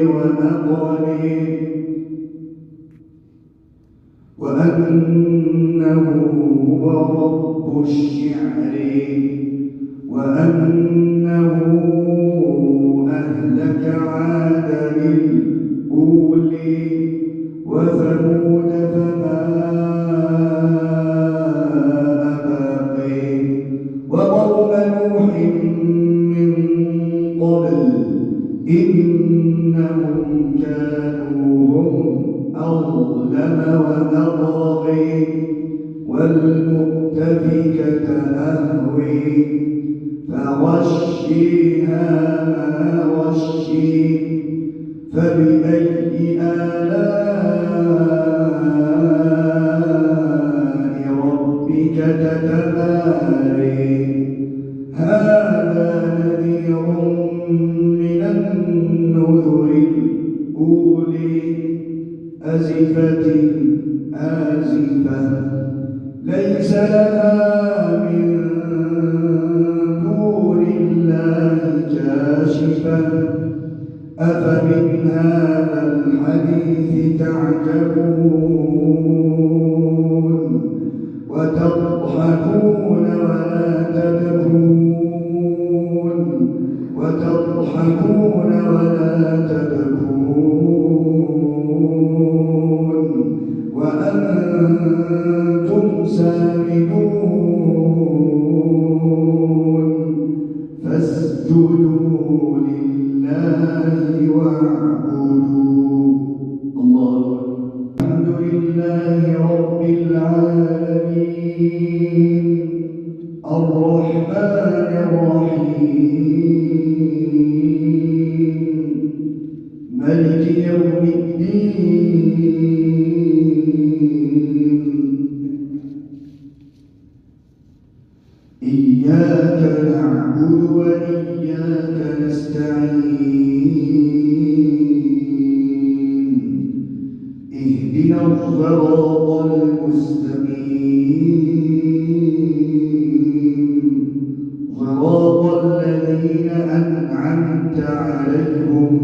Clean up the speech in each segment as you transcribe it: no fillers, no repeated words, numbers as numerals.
ونقلي وأنه هو رب الشعر وأنه أهلك عادا الأولي وثمود فما أبقي وقوم نوح من قبل إنهم كانوا هم أظلم وأطغي والمؤتفكة أهوي فغشيها ما غشي فبأي آلاء ربك تتماري هذا نذير من النذر الأولي أزفت آزفة ليس لها من دون الله كاشفة أفمن هذا الحديث تعجبون وتضحكون ولا تبكون وأنتم سامدون فاسجدوا لله واعبدوا الله الحمد لله رب العالمين الرحمن الرحيم مالك يوم الدين إياك نعبد وإياك نستعين اهدنا الصراط المستقيم صراط الذين أنعمت عليهم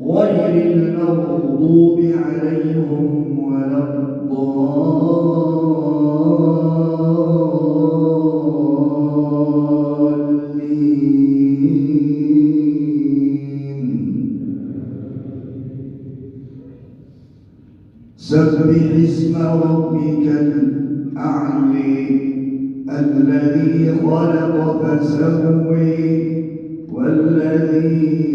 غير المغضوب عليهم ولا سبح اسم ربك الأعلى الذي خلق فسوى والذي